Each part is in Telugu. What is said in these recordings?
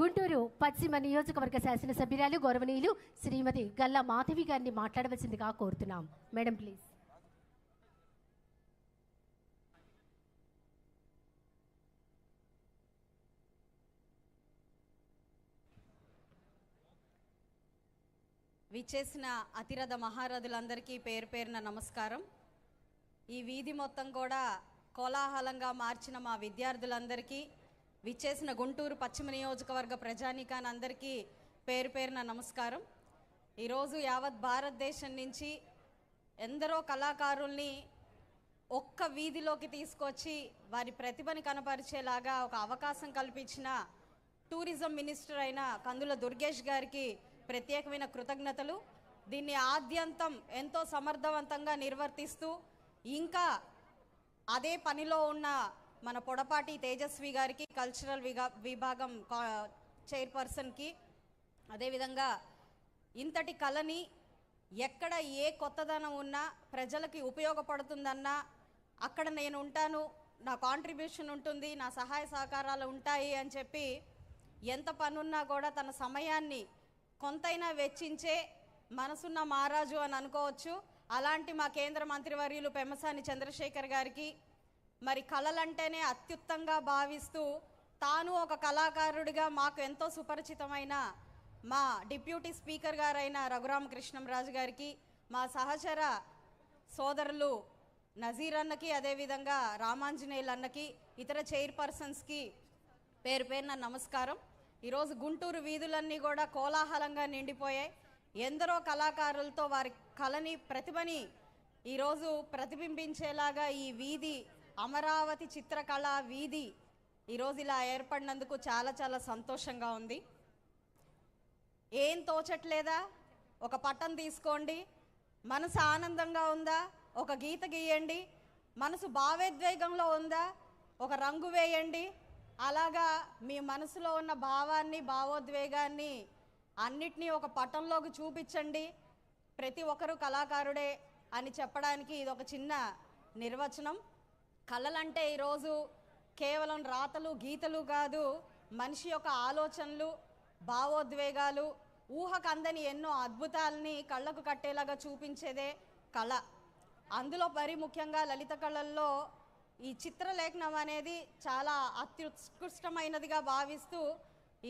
గుంటూరు పశ్చిమ నియోజకవర్గ శాసనసభ్యురాలు గౌరవనీయులు శ్రీమతి గల్లా మాధవి గారిని మాట్లాడవలసిందిగా కోరుతున్నాం. Madam please. విచ్చేసిన అతిరథ మహారథులందరికీ పేరు పేరున నమస్కారం. ఈ వీధి మొత్తం కూడా కోలాహలంగా మార్చిన మా విద్యార్థులందరికీ, విచ్చేసిన గుంటూరు పశ్చిమ నియోజకవర్గ ప్రజానీకానందరికీ పేరు పేరున నమస్కారం. ఈరోజు యావత్ భారతదేశం నుంచి ఎందరో కళాకారుల్ని ఒక్క వీధిలోకి తీసుకొచ్చి వారి ప్రతిభని కనపరిచేలాగా ఒక అవకాశం కల్పించిన టూరిజం మినిస్టర్ అయిన కందుల దుర్గేష్ గారికి ప్రత్యేకమైన కృతజ్ఞతలు. దీన్ని ఆద్యంతం ఎంతో సమర్థవంతంగా నిర్వర్తిస్తూ ఇంకా అదే పనిలో ఉన్న మన పొడపాటి తేజస్వి గారికి, కల్చరల్ విభాగం చైర్పర్సన్కి, అదేవిధంగా ఇంతటి కళని ఎక్కడ ఏ కొత్తదనం ఉన్నా ప్రజలకి ఉపయోగపడుతుందన్నా అక్కడ నేను ఉంటాను, నా కాంట్రిబ్యూషన్ ఉంటుంది, నా సహాయ సహకారాలు ఉంటాయి అని చెప్పి ఎంత పనున్నా కూడా తన సమయాన్ని కొంతైనా వెచ్చించే మనసున్న మహారాజు అని అనుకోవచ్చు. అలాంటి మా కేంద్ర మంత్రివర్యులు పెమ్మసాని చంద్రశేఖర్ గారికి మరి కళలంటేనే అత్యుత్తంగా భావిస్తూ తాను ఒక కళాకారుడిగా మాకు ఎంతో సుపరిచితమైన మా డిప్యూటీ స్పీకర్ గారైన రఘురామకృష్ణంరాజు గారికి, మా సహచర సోదరులు నజీర్ అన్నకి, అదేవిధంగా రామాంజనేయులు అన్నకి, ఇతర చైర్పర్సన్స్కి పేరు పేరున నమస్కారం. ఈరోజు గుంటూరు వీధులన్నీ కూడా కోలాహలంగా నిండిపోయాయి. ఎందరో కళాకారులతో వారి కళని, ప్రతిభని ఈరోజు ప్రతిబింబించేలాగా ఈ వీధి అమరావతి చిత్రకళా వీధి ఈరోజు ఇలా ఏర్పడినందుకు చాలా చాలా సంతోషంగా ఉంది. ఏం తోచట్లేదా? ఒక పటం తీసుకోండి. మనసు ఆనందంగా ఉందా? ఒక గీత గీయండి. మనసు భావోద్వేగంలో ఉందా? ఒక రంగు వేయండి. అలాగా మీ మనసులో ఉన్న భావాన్ని, భావోద్వేగాన్ని అన్నిటినీ ఒక పటంలోకి చూపించండి. ప్రతి ఒక్కరూ కళాకారుడే అని చెప్పడానికి ఇది ఒక చిన్న నిర్వచనం. కళలంటే ఈరోజు కేవలం రాతలు, గీతలు కాదు, మనిషి యొక్క ఆలోచనలు, భావోద్వేగాలు, ఊహకు అందని ఎన్నో అద్భుతాలని కళ్ళకు కట్టేలాగా చూపించేదే కళ. అందులో మరి ముఖ్యంగా లలిత కళల్లో ఈ చిత్రలేఖనం అనేది చాలా అత్యుత్కృష్టమైనదిగా భావిస్తూ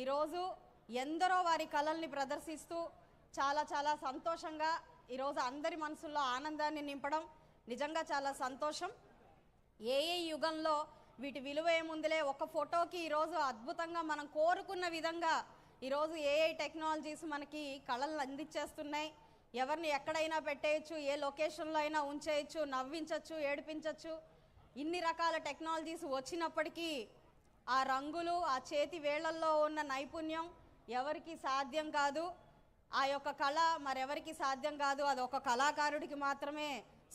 ఈరోజు ఎందరో వారి కళల్ని ప్రదర్శిస్తూ చాలా చాలా సంతోషంగా ఈరోజు అందరి మనసుల్లో ఆనందాన్ని నింపడం నిజంగా చాలా సంతోషం. ఏ యుగంలో వీటి విలువ ఏముందిలే, ఒక ఫోటోకి ఈరోజు అద్భుతంగా మనం కోరుకున్న విధంగా ఈరోజు ఏఐ టెక్నాలజీస్ మనకి కళలను అందించేస్తున్నాయి. ఎవరిని ఎక్కడైనా పెట్టేయచ్చు, ఏ లొకేషన్లో అయినా ఉంచేయచ్చు, నవ్వించవచ్చు, ఏడిపించవచ్చు. ఇన్ని రకాల టెక్నాలజీస్ వచ్చినప్పటికీ ఆ రంగులు, ఆ చేతి వేళ్లల్లో ఉన్న నైపుణ్యం ఎవరికి సాధ్యం కాదు. ఆ యొక్క కళ మరెవరికి సాధ్యం కాదు. అది ఒక కళాకారుడికి మాత్రమే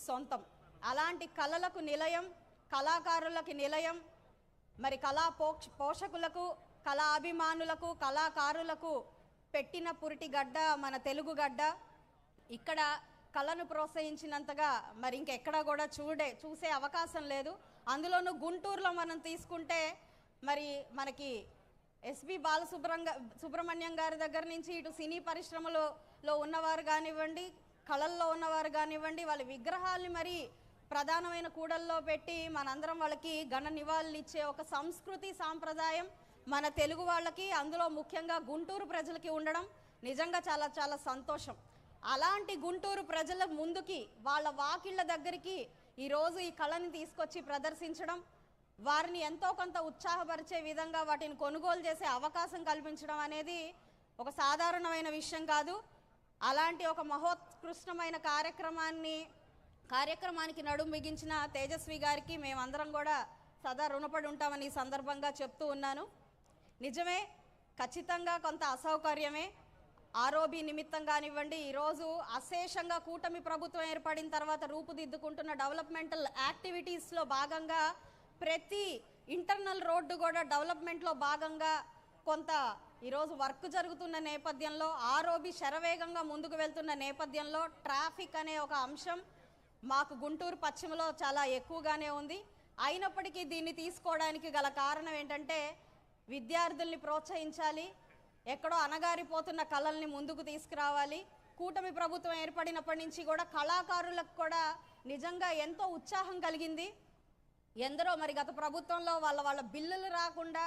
సొంతం. అలాంటి కళలకు నిలయం, కళాకారులకి నిలయం, మరి కళా పోషకులకు, కళాభిమానులకు, కళాకారులకు పెట్టిన పురిటి గడ్డ మన తెలుగు గడ్డ. ఇక్కడ కళను ప్రోత్సహించినంతగా మరి ఇంకెక్కడా కూడా చూసే అవకాశం లేదు. అందులోనూ గుంటూరులో మనం తీసుకుంటే మరి మనకి ఎస్పి బాలసుబ్రహ్మణ్యం గారి దగ్గర నుంచి ఇటు సినీ పరిశ్రమలో ఉన్నవారు కానివ్వండి, కళల్లో ఉన్నవారు కానివ్వండి, వాళ్ళ విగ్రహాల్ని మరి ప్రధానమైన కూడల్లో పెట్టి మనందరం వాళ్ళకి ఘన నివాళులు ఇచ్చే ఒక సంస్కృతి, సాంప్రదాయం మన తెలుగు వాళ్ళకి, అందులో ముఖ్యంగా గుంటూరు ప్రజలకి ఉండడం నిజంగా చాలా చాలా సంతోషం. అలాంటి గుంటూరు ప్రజల ముందుకి, వాళ్ళ వాకిళ్ళ దగ్గరికి ఈరోజు ఈ కళని తీసుకొచ్చి ప్రదర్శించడం, వారిని ఎంతో కొంత ఉత్సాహపరిచే విధంగా వాటిని కొనుగోలు చేసే అవకాశం కల్పించడం అనేది ఒక సాధారణమైన విషయం కాదు. అలాంటి ఒక మహోత్కృష్టమైన కార్యక్రమానికి నడుం బిగించిన తేజస్వి గారికి మేమందరం కూడా సదా రుణపడి ఉంటామని ఈ సందర్భంగా చెప్తూ ఉన్నాను. నిజమే, ఖచ్చితంగా కొంత అసౌకర్యమే. ఆరోబీ నిమిత్తం కానివ్వండి, ఈరోజు అశేషంగా కూటమి ప్రభుత్వం ఏర్పడిన తర్వాత రూపుదిద్దుకుంటున్న డెవలప్మెంటల్ యాక్టివిటీస్లో భాగంగా ప్రతి ఇంటర్నల్ రోడ్డు కూడా డెవలప్మెంట్లో భాగంగా కొంత ఈరోజు వర్క్ జరుగుతున్న నేపథ్యంలో, ఆరోబీ శరవేగంగా ముందుకు వెళ్తున్న నేపథ్యంలో ట్రాఫిక్ అనే ఒక అంశం మాకు గుంటూరు పశ్చిమలో చాలా ఎక్కువగానే ఉంది. అయినప్పటికీ దీన్ని తీసుకోవడానికి గల కారణం ఏంటంటే విద్యార్థుల్ని ప్రోత్సహించాలి, ఎక్కడో అనగారిపోతున్న కళల్ని ముందుకు తీసుకురావాలి. కూటమి ప్రభుత్వం ఏర్పడినప్పటి నుంచి కూడా కళాకారులకు కూడా నిజంగా ఎంతో ఉత్సాహం కలిగింది. ఎందరో మరి గత ప్రభుత్వంలో వాళ్ళ బిల్లులు రాకుండా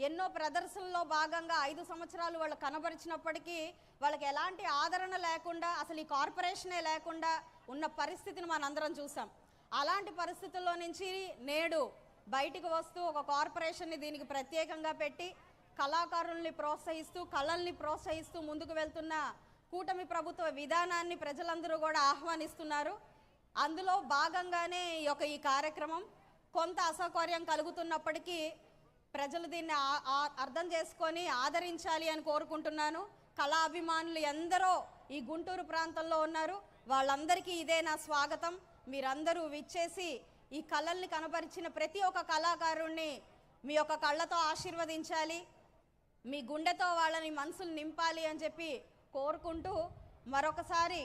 ఎన్నో ప్రదర్శనలో భాగంగా 5 సంవత్సరాలు వాళ్ళు కనబరిచినప్పటికీ వాళ్ళకి ఎలాంటి ఆదరణ లేకుండా, అసలు ఈ కార్పొరేషనే లేకుండా ఉన్న పరిస్థితిని మనందరం చూసాం. అలాంటి పరిస్థితుల్లో నుంచి నేడు బయటికి వస్తూ ఒక కార్పొరేషన్ని దీనికి ప్రత్యేకంగా పెట్టి కళాకారుల్ని ప్రోత్సహిస్తూ, కళల్ని ప్రోత్సహిస్తూ ముందుకు వెళ్తున్న కూటమి ప్రభుత్వ విధానాన్ని ప్రజలందరూ కూడా ఆహ్వానిస్తున్నారు. అందులో భాగంగానే ఈ కార్యక్రమం కొంత అసౌకర్యం కలుగుతున్నప్పటికీ ప్రజలు దీన్ని అర్థం చేసుకొని ఆదరించాలి అని కోరుకుంటున్నాను. కళాభిమానులు ఎందరో ఈ గుంటూరు ప్రాంతంలో ఉన్నారు. వాళ్ళందరికీ ఇదే నా స్వాగతం. మీరందరూ విచ్చేసి ఈ కళల్ని కనబరిచిన ప్రతి ఒక్క కళాకారుణ్ణి మీ యొక్క కళ్ళతో ఆశీర్వదించాలి, మీ గుండెతో వాళ్ళని మనసులు నింపాలి అని చెప్పి కోరుకుంటూ మరొకసారి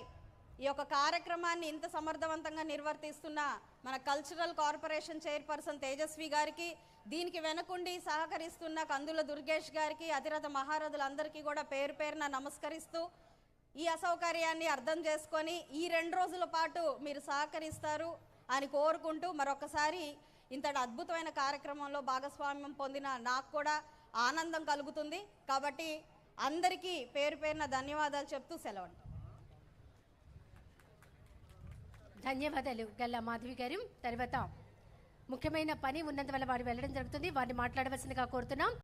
ఈ యొక్క కార్యక్రమాన్ని ఇంత సమర్థవంతంగా నిర్వర్తిస్తున్న మన కల్చరల్ కార్పొరేషన్ చైర్పర్సన్ తేజస్వి గారికి, దీనికి వెనకుండి సహకరిస్తున్న కందుల దుర్గేష్ గారికి, అతిరథ మహారథులందరికీ కూడా పేరు పేరున నమస్కరిస్తూ ఈ అసౌకర్యాన్ని అర్థం చేసుకొని ఈ 2 రోజుల పాటు మీరు సహకరిస్తారు అని కోరుకుంటూ మరొకసారి ఇంతటి అద్భుతమైన కార్యక్రమంలో భాగస్వామ్యం పొందిన నాకు కూడా ఆనందం కలుగుతుంది. కాబట్టి అందరికీ పేరు పేరున ధన్యవాదాలు చెప్తూ సెలవు. ధన్యవాదాలు గల్లా మాధవి గారు. తర్వాత ముఖ్యమైన పని ఉన్నందువల్ల వారు వెళ్ళడం జరుగుతుంది. వారిని మాట్లాడవలసిందిగా కోరుతున్నాం.